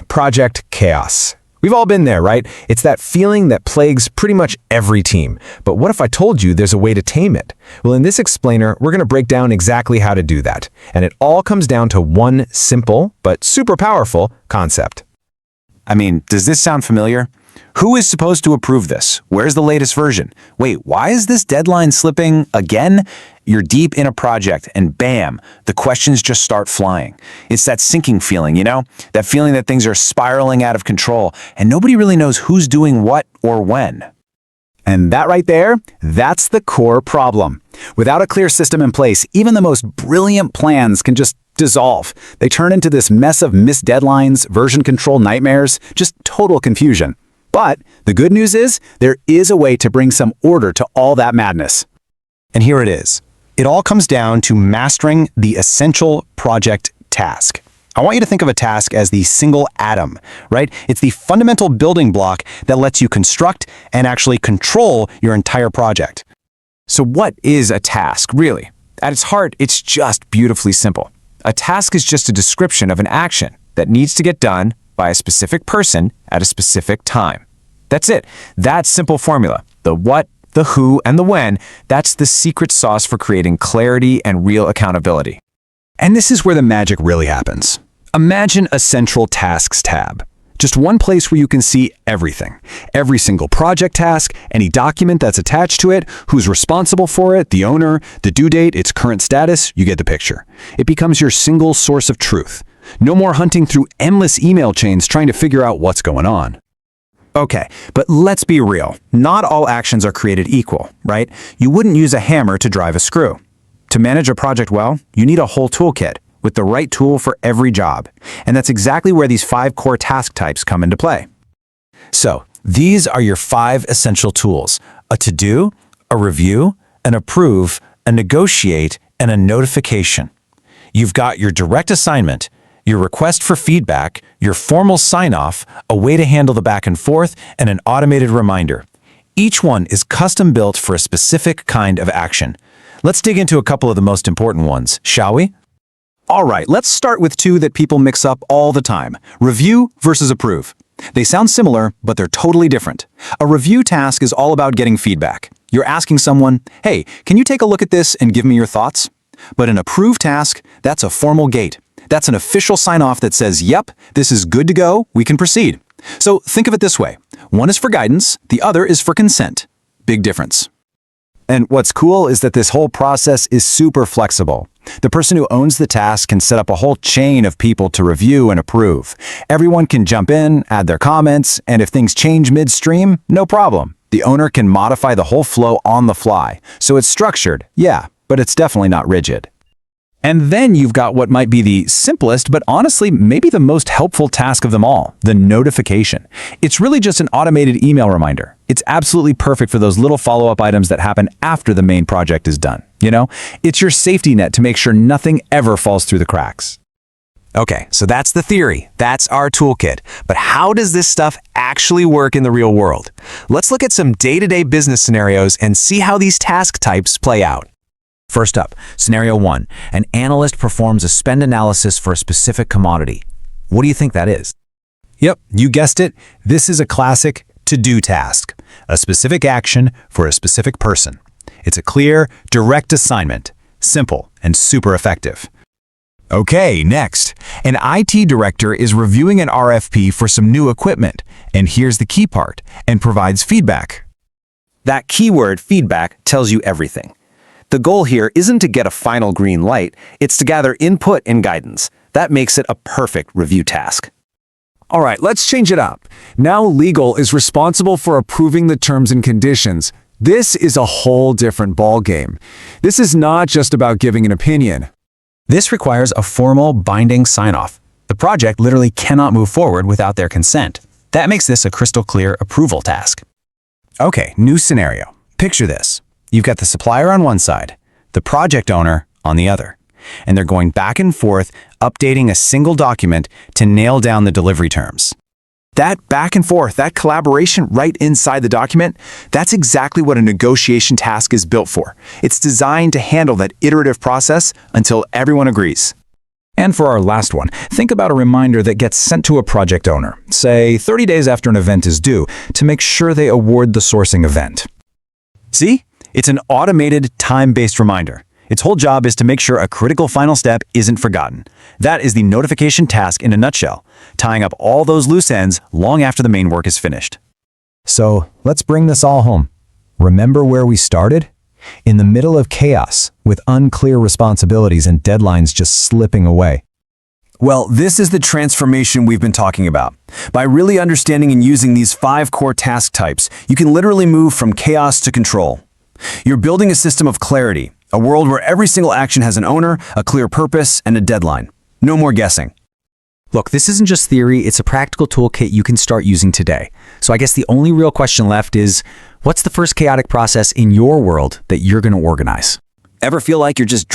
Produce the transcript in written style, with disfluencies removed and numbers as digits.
Project chaos. We've all been there, right? It's that feeling that plagues pretty much every team. But what if I told you there's a way to tame it? Well, in this explainer, we're going to break down exactly how to do that. And it all comes down to one simple, but super powerful concept. I mean, does this sound familiar? Who is supposed to approve this? Where's the latest version? Wait, why is this deadline slipping again? You're deep in a project and bam, the questions just start flying. It's that sinking feeling, you know? That feeling that things are spiraling out of control and nobody really knows who's doing what or when. And that right there, that's the core problem. Without a clear system in place, even the most brilliant plans can just dissolve. They turn into this mess of missed deadlines, version control nightmares, just total confusion. But the good news is, there is a way to bring some order to all that madness. And here it is. It all comes down to mastering the essential project task. I want you to think of a task as the single atom, right? It's the fundamental building block that lets you construct and actually control your entire project. So what is a task, really? At its heart, it's just beautifully simple. A task is just a description of an action that needs to get done by a specific person at a specific time. That's it. That simple formula. The what, the who, and the when, that's the secret sauce for creating clarity and real accountability. And this is where the magic really happens. Imagine a central tasks tab. Just one place where you can see everything. Every single project task, any document that's attached to it, who's responsible for it, the owner, the due date, its current status, you get the picture. It becomes your single source of truth. No more hunting through endless email chains trying to figure out what's going on. Okay, but let's be real. Not all actions are created equal, right? You wouldn't use a hammer to drive a screw. To manage a project well, you need a whole toolkit with the right tool for every job. And that's exactly where these 5 core task types come into play. So, these are your 5 essential tools: a to-do, a review, an approve, a negotiate, and a notification. You've got your direct assignment, your request for feedback, your formal sign-off, a way to handle the back and forth, and an automated reminder. Each one is custom-built for a specific kind of action. Let's dig into a couple of the most important ones, shall we? All right, let's start with 2 that people mix up all the time: review versus approve. They sound similar, but they're totally different. A review task is all about getting feedback. You're asking someone, hey, can you take a look at this and give me your thoughts? But an approve task, that's a formal gate. That's an official sign-off that says, yep, this is good to go, we can proceed. So think of it this way. One is for guidance, the other is for consent. Big difference. And what's cool is that this whole process is super flexible. The person who owns the task can set up a whole chain of people to review and approve. Everyone can jump in, add their comments, and if things change midstream, no problem. The owner can modify the whole flow on the fly. So it's structured, yeah, but it's definitely not rigid. And then you've got what might be the simplest, but honestly, maybe the most helpful task of them all, the notification. It's really just an automated email reminder. It's absolutely perfect for those little follow-up items that happen after the main project is done. You know, it's your safety net to make sure nothing ever falls through the cracks. Okay, so that's the theory. That's our toolkit. But how does this stuff actually work in the real world? Let's look at some day-to-day business scenarios and see how these task types play out. First up, scenario 1. An analyst performs a spend analysis for a specific commodity. What do you think that is? Yep, you guessed it. This is a classic to-do task, a specific action for a specific person. It's a clear, direct assignment, simple and super effective. Okay, next. An IT director is reviewing an RFP for some new equipment, and here's the key part, and provides feedback. That keyword, feedback, tells you everything. The goal here isn't to get a final green light, it's to gather input and guidance. That makes it a perfect review task. All right, let's change it up. Now legal is responsible for approving the terms and conditions. This is a whole different ballgame. This is not just about giving an opinion. This requires a formal, binding sign-off. The project literally cannot move forward without their consent. That makes this a crystal clear approval task. Okay, new scenario. Picture this. You've got the supplier on one side, the project owner on the other, and they're going back and forth, updating a single document to nail down the delivery terms. That back and forth, that collaboration right inside the document, that's exactly what a negotiation task is built for. It's designed to handle that iterative process until everyone agrees. And for our last one, think about a reminder that gets sent to a project owner, say 30 days after an event is due, to make sure they award the sourcing event. See? It's an automated, time-based reminder. Its whole job is to make sure a critical final step isn't forgotten. That is the notification task in a nutshell, tying up all those loose ends long after the main work is finished. So let's bring this all home. Remember where we started? In the middle of chaos, with unclear responsibilities and deadlines just slipping away. Well, this is the transformation we've been talking about. By really understanding and using these 5 core task types, you can literally move from chaos to control. You're building a system of clarity, a world where every single action has an owner, a clear purpose, and a deadline. No more guessing. Look, this isn't just theory, it's a practical toolkit you can start using today. So I guess the only real question left is, what's the first chaotic process in your world that you're going to organize? Ever feel like you're just